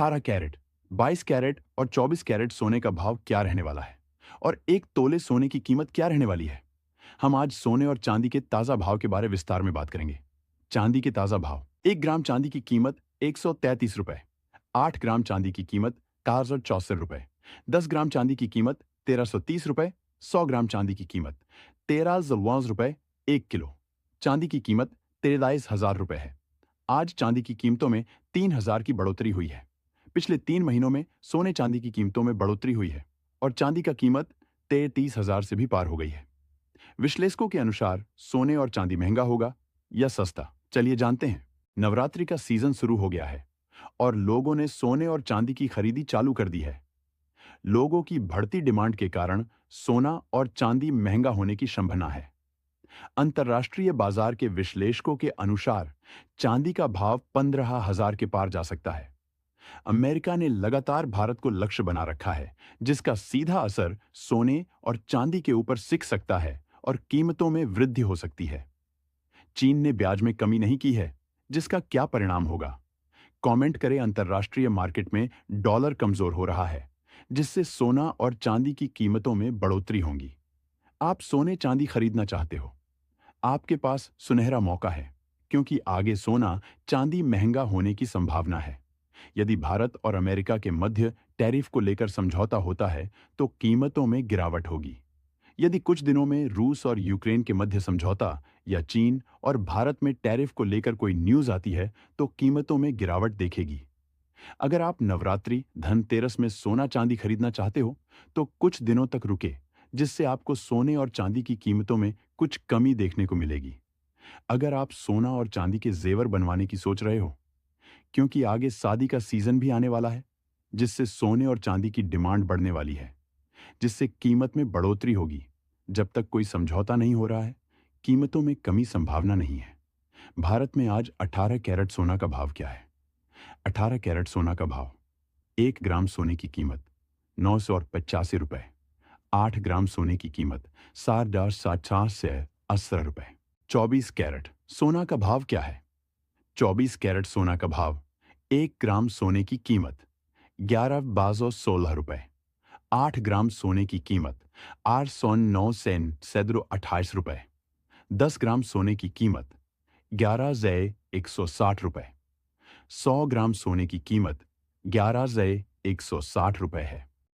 18 carat, 22 carat और 24 carat सोने का भाव क्या रहने वाला है और एक तोले सोने की कीमत क्या रहने वाली है। हम आज सोने और चांदी के ताजा भाव के बारे विस्तार में बात करेंगे। चांदी के ताजा भाव। 1 ग्राम चांदी की कीमत 133 रुपए। 8 ग्राम चांदी की कीमत 464 रुपए। 10 ग्राम चांदी की कीमत 1330 रुपए। 100 ग्राम चांदी की कीमत 13 रुपए 1 किलो। चांदी की कीमत 23,000 रुपए है। आज चांदी की कीमतों में 3,000 की बढ़ोतरी हुई है। पिछले 3 महीनों में सोने चांदी की कीमतों में बढ़ोतरी हुई है और चांदी का कीमत 33,000 से भी पार हो गई है। विश्लेषकों के अनुसार सोने और चांदी महंगा होगा या सस्ता, चलिए जानते हैं। नवरात्रि का सीजन शुरू हो गया है और लोगों ने सोने और चांदी की खरीदी चालू कर दी है। लोगों की बढ़ती डिमांड के कारण सोना और चांदी महंगा होने की संभावना है। अंतर्राष्ट्रीय बाजार के विश्लेषकों के अनुसार चांदी का भाव 15,000 के पार जा सकता है। अमेरिका ने लगातार भारत को लक्ष्य बना रखा है, जिसका सीधा असर सोने और चांदी के ऊपर सिक सकता है और कीमतों में वृद्धि हो सकती है। चीन ने ब्याज में कमी नहीं की है, जिसका क्या परिणाम होगा? कमेंट करें। अंतर्राष्ट्रीय मार्केट में डॉलर कमजोर हो रहा है, जिससे सोना और चांदी की कीमतों में बढ़ोतरी होगी। आप सोने चांदी खरीदना चाहते हो? आपके पास सुनहरा मौका है, क्योंकि आगे सोना चांदी महंगा होने की संभावना है। यदि भारत और अमेरिका के मध्य टैरिफ को लेकर समझौता होता है, तो कीमतों में गिरावट होगी। यदि कुछ दिनों में रूस और यूक्रेन के मध्य समझौता या चीन और भारत में टैरिफ को लेकर कोई न्यूज आती है, तो कीमतों में गिरावट देखेगी। अगर आप नवरात्रि धनतेरस में सोना चांदी खरीदना चाहते हो, तो कुछ दिनों तक रुके, जिससे आपको सोने और चांदी की कीमतों में कुछ कमी देखने को मिलेगी। अगर आप सोना और चांदी के जेवर बनवाने की सोच रहे हो, क्योंकि आगे शादी का सीजन भी आने वाला है, जिससे सोने और चांदी की डिमांड बढ़ने वाली है, जिससे कीमत में बढ़ोतरी होगी। जब तक कोई समझौता नहीं हो रहा है, कीमतों में कमी संभावना नहीं है। भारत में आज 18 कैरेट सोना का भाव क्या है? 18 कैरेट सोना का भाव। 1 ग्राम सोने की कीमत 985 रुपए। 8 ग्राम सोने की कीमत 7,780 रुपए। 24 कैरेट सोना का भाव क्या है? 24 कैरेट सोना का भाव। 1 ग्राम सोने की कीमत 11,216 रुपए। 8 ग्राम सोने की कीमत 809,728 रुपए। 10 ग्राम सोने की कीमत 11,160 रुपए। 100 ग्राम सोने की कीमत 11,160 रुपए है।